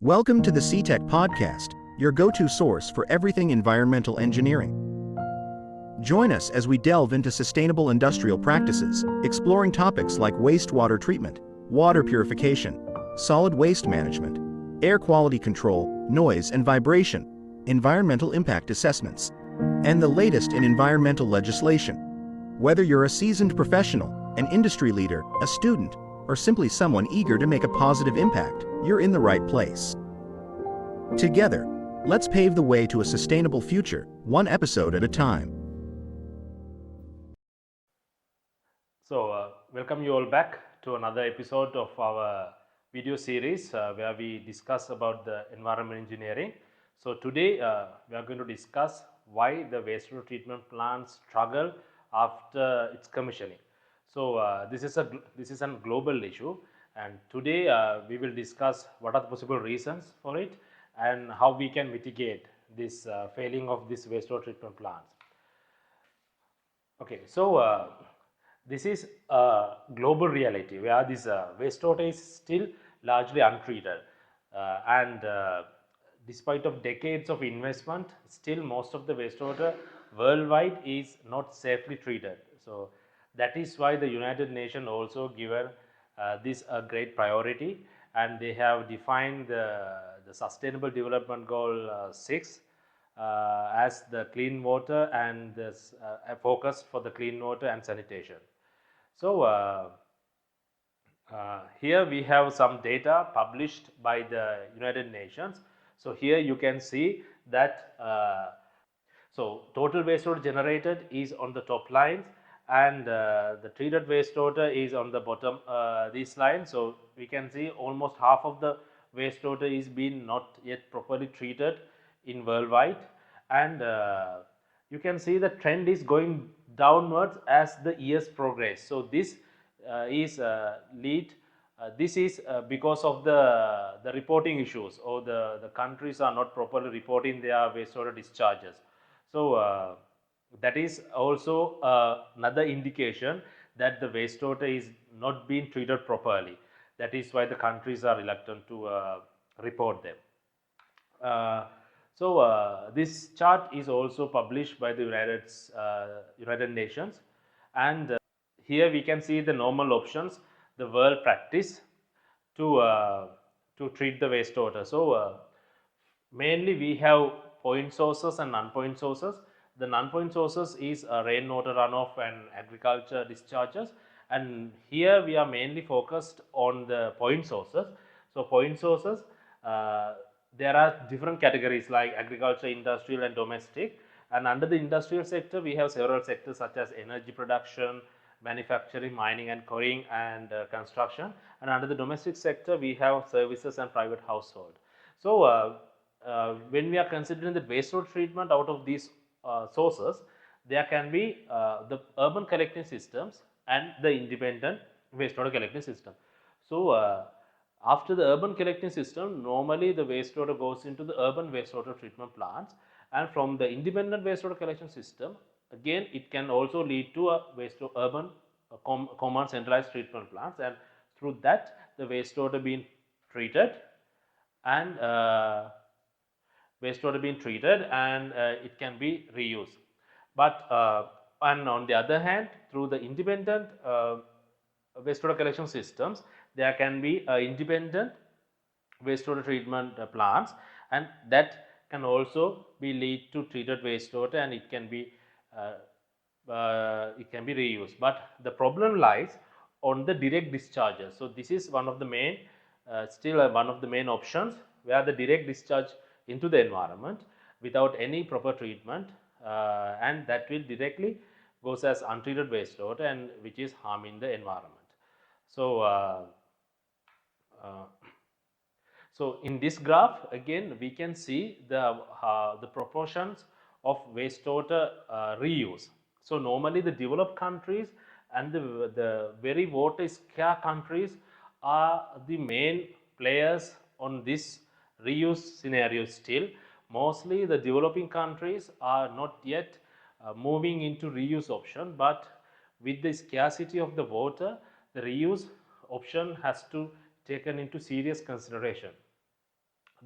Welcome to the CTech Podcast, your go-to source for everything environmental engineering. Join us as we delve into sustainable industrial practices, exploring topics like wastewater treatment, water purification, solid waste management, air quality control, noise and vibration, environmental impact assessments, and the latest in environmental legislation. Whether you're a seasoned professional, an industry leader, a student, or simply someone eager to make a positive impact, you're in the right place. Together, let's pave the way to a sustainable future, one episode at a time. So, welcome you all back to another episode of our video series where we discuss about the environmental engineering. So, today we are going to discuss why the wastewater treatment plants struggle after its commissioning. So, this is a global issue, and today we will discuss what are the possible reasons for it and how we can mitigate this failing of this wastewater treatment plants. Okay, so this is a global reality where this wastewater is still largely untreated, and despite of decades of investment, still most of the wastewater worldwide is not safely treated. So that is why the United Nations also given this a great priority, and they have defined the Sustainable Development Goal 6 as the clean water and this focus for the clean water and sanitation. So here we have some data published by the United Nations. So here you can see that so total wastewater generated is on the top lines, and the treated wastewater is on the bottom this line. So we can see almost half of the wastewater is being not yet properly treated in worldwide, and you can see the trend is going downwards as the years progress. So this is this is because of the reporting issues, or the countries are not properly reporting their wastewater discharges. So that is also another indication that the wastewater is not being treated properly. That is why the countries are reluctant to report them. So this chart is also published by the United Nations, and here we can see the normal options, the world practice to treat the wastewater. So mainly we have point sources and non-point sources. The non-point sources is rainwater runoff and agriculture discharges, and here we are mainly focused on the point sources. So point sources, there are different categories like agriculture, industrial and domestic, and under the industrial sector we have several sectors such as energy production, manufacturing, mining and quarrying, and construction, and under the domestic sector we have services and private household. So when we are considering the wastewater treatment out of these sources, there can be the urban collecting systems and the independent wastewater collecting system. So after the urban collecting system, normally the wastewater goes into the urban wastewater treatment plants, and from the independent wastewater collection system, again it can also lead to a urban common centralized treatment plants, and through that the wastewater being treated and it can be reused. But and on the other hand, through the independent wastewater collection systems, there can be independent wastewater treatment plants, and that can also be lead to treated wastewater, and it can be reused. But the problem lies on the direct discharges. So this is one of the main one of the main options, where the direct discharge into the environment without any proper treatment, and that will directly goes as untreated wastewater, and which is harming the environment. So so in this graph again we can see the proportions of wastewater reuse. So normally the developed countries and the very water scarce countries are the main players on this reuse scenario. Still, mostly the developing countries are not yet moving into reuse option, but with the scarcity of the water, the reuse option has to taken into serious consideration.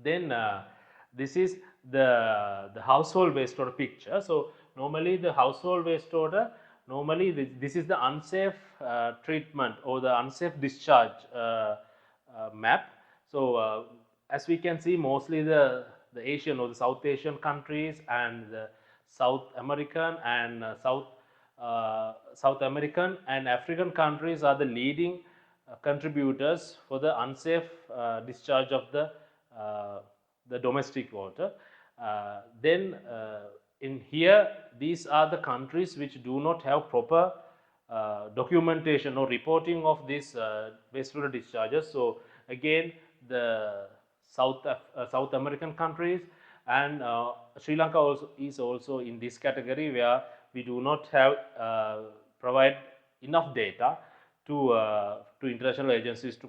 Then this is the household wastewater picture. So normally the household wastewater, normally this is the unsafe treatment or the unsafe discharge map. So as we can see, mostly the Asian or the South Asian countries and the South American and South American and African countries are the leading contributors for the unsafe discharge of uh, the domestic water. Then in here, these are the countries which do not have proper documentation or reporting of these wastewater discharges. So again, the South American countries and Sri Lanka also is also in this category where we do not have provide enough data to international agencies to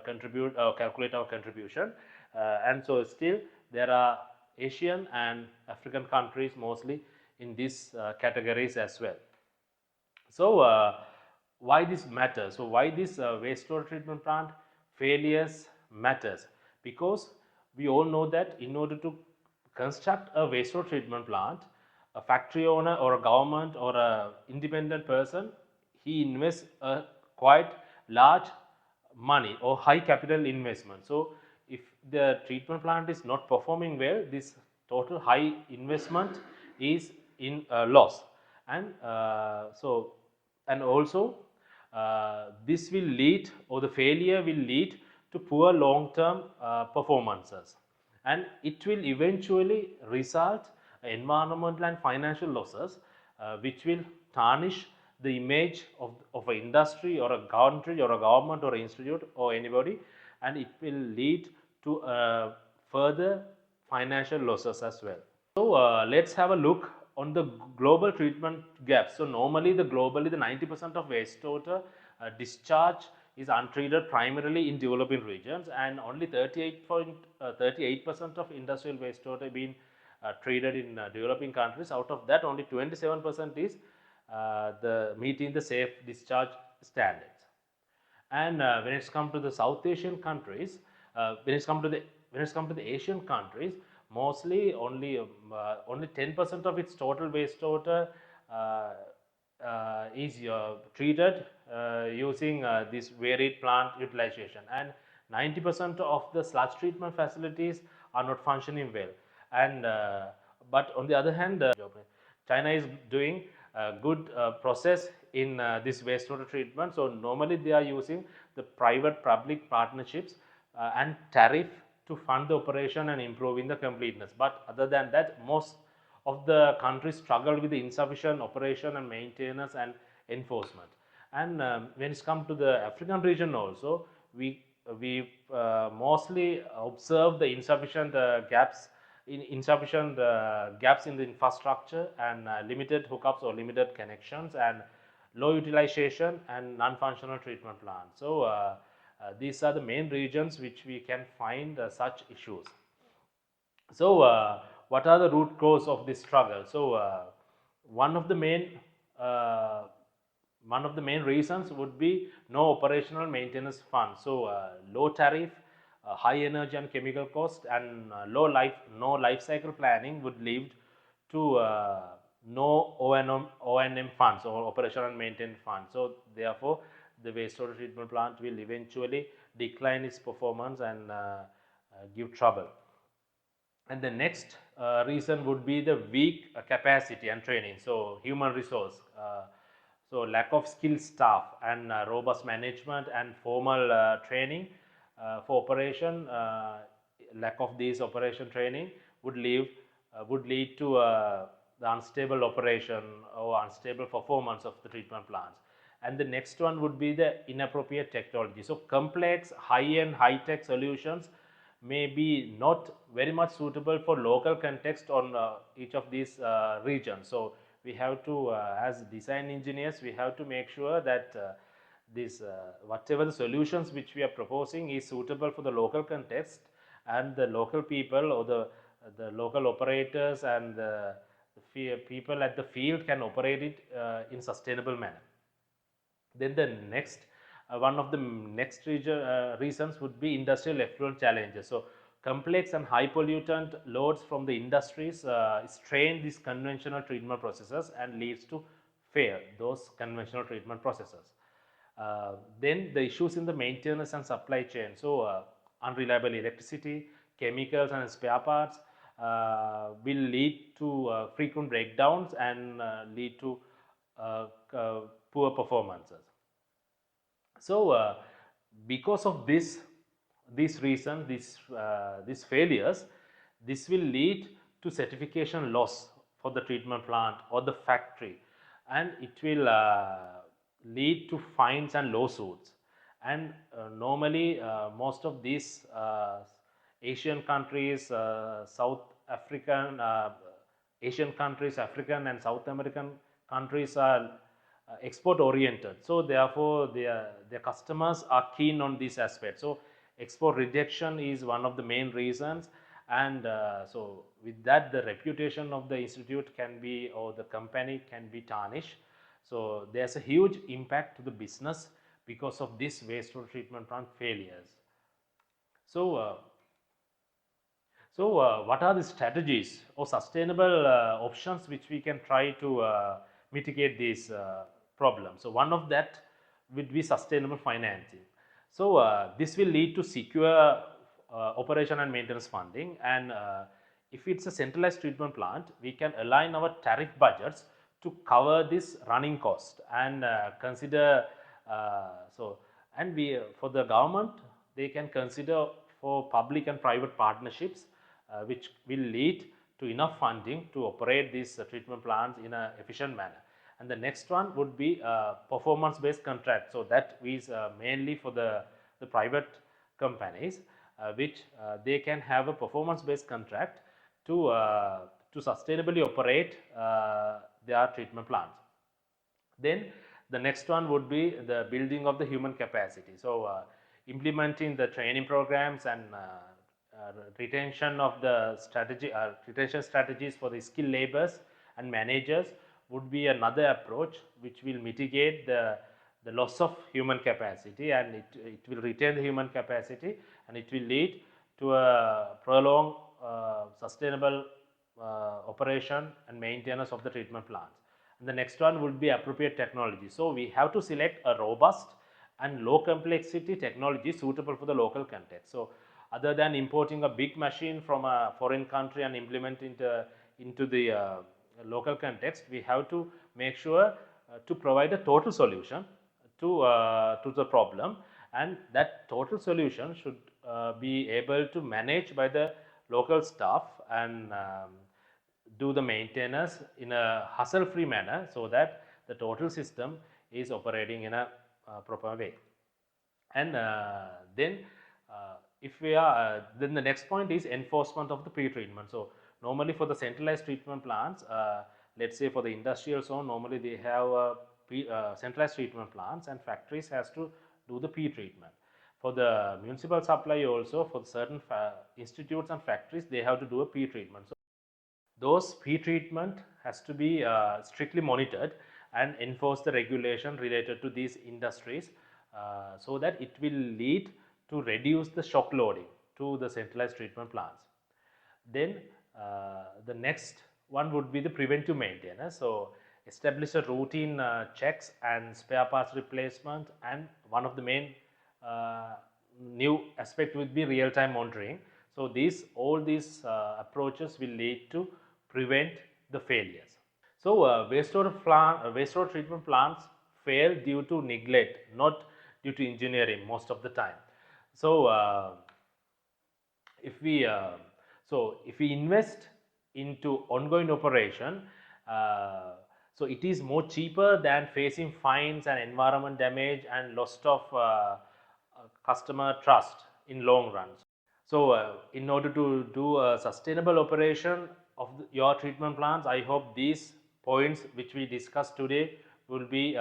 contribute calculate our contribution, and so still there are Asian and African countries mostly in these categories as well. So why this matters? So why this wastewater treatment plant failures matters? Because we all know that in order to construct a wastewater treatment plant, a factory owner or a government or a independent person, he invests a quite large money or high capital investment. So if the treatment plant is not performing well, this total high investment is in loss. And and also this will lead, or the failure will lead to poor long term performances, and it will eventually result environmental and financial losses, which will tarnish the image of an industry or a country or a government or an institute or anybody, and it will lead to further financial losses as well. So let's have a look on the global treatment gaps. So normally globally the 90% of wastewater discharge is untreated primarily in developing regions, and only 38% of industrial wastewater being treated in developing countries. Out of that, only 27% is the meeting the safe discharge standards. And when it's come to the South Asian countries, when it's come to the Asian countries, mostly only 10% of its total wastewater is treated using this varied plant utilization, and 90% of the sludge treatment facilities are not functioning well. And but on the other hand, China is doing a good process in this wastewater treatment. So normally they are using the private public partnerships and tariff to fund the operation and improving the completeness. But other than that, most of the countries struggle with the insufficient operation and maintenance and enforcement. And when it's come to the African region also, we mostly observe the insufficient gaps in the infrastructure, and limited hookups or limited connections, and low utilization and non-functional treatment plants. So these are the main regions which we can find such issues. So what are the root cause of this struggle? So one of the main uh, one of the main reasons would be no operational maintenance fund. So low tariff, high energy and chemical cost, and no life cycle planning would lead to no O&M funds or operational and maintenance funds. So therefore, the wastewater treatment plant will eventually decline its performance and give trouble. And the next reason would be the weak capacity and training. So human resource, so lack of skilled staff and robust management and formal training for operation. Lack of these operation training would lead to the unstable operation or unstable performance of the treatment plants. And the next one would be the inappropriate technology. So complex, high-end, high-tech solutions may be not very much suitable for local context on each of these regions. So we have to, as design engineers, we have to make sure that this whatever the solutions which we are proposing is suitable for the local context, and the local people or the local operators and the people at the field can operate it in sustainable manner. Then the next one of the next reasons would be industrial effluent challenges. So complex and high pollutant loads from the industries strain these conventional treatment processes and leads to fail those conventional treatment processes. Then the issues in the maintenance and supply chain. So unreliable electricity, chemicals and spare parts will lead to frequent breakdowns and lead to uh, poor performances. So because of these reasons, these failures, this will lead to certification loss for the treatment plant or the factory, and it will lead to fines and lawsuits. And normally most of these Asian countries, South African Asian countries, African and South American countries are export oriented. So therefore their customers are keen on this aspect. So export rejection is one of the main reasons, and so with that the reputation of the institute can be, or the company can be, tarnished. So there's a huge impact to the business because of this wastewater treatment plant failures. So what are the strategies or sustainable options which we can try to mitigate these problems? So one of that would be sustainable financing. So this will lead to secure operation and maintenance funding, and if it's a centralized treatment plant, we can align our tariff budgets to cover this running cost and consider so and we for the government, they can consider for public and private partnerships which will lead to enough funding to operate these treatment plants in an efficient manner. And the next one would be performance based contract. So that is mainly for the private companies, which they can have a performance based contract to sustainably operate their treatment plants. Then the next one would be the building of the human capacity. So implementing the training programs and retention of the retention strategies for the skilled laborers and managers would be another approach which will mitigate the loss of human capacity, and it will retain the human capacity, and it will lead to a prolonged sustainable operation and maintenance of the treatment plants. And the next one would be appropriate technology. So we have to select a robust and low complexity technology suitable for the local context. So other than importing a big machine from a foreign country and implement into the local context, we have to make sure to provide a total solution to the problem, and that total solution should be able to manage by the local staff and do the maintenance in a hassle free manner, so that the total system is operating in a proper way. And then if we are then the next point is enforcement of the pre-treatment. So normally for the centralized treatment plants, let's say for the industrial zone, normally they have centralized treatment plants, and factories has to do the pre-treatment. For the municipal supply also, for certain institutes and factories, they have to do a pre-treatment. So those pre-treatment has to be strictly monitored and enforce the regulation related to these industries, so that it will lead to reduce the shock loading to the centralized treatment plants. Then the next one would be the preventive maintenance. So establish a routine checks and spare parts replacement, and one of the main new aspect would be real-time monitoring. So all these approaches will lead to prevent the failures. So wastewater treatment plants fail due to neglect, not due to engineering most of the time. So if we invest into ongoing operation, so it is more cheaper than facing fines and environment damage and loss of customer trust in long run. So in order to do a sustainable operation of your treatment plants, I hope these points which we discussed today will be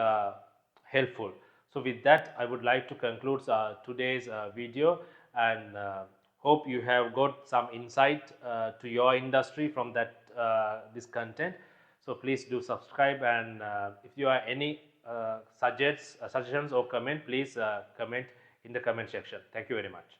helpful. So with that, I would like to conclude today's video, and hope you have got some insight to your industry from that this content. So please do subscribe, and if you have any suggestions or comment, please comment in the comment section. Thank you very much.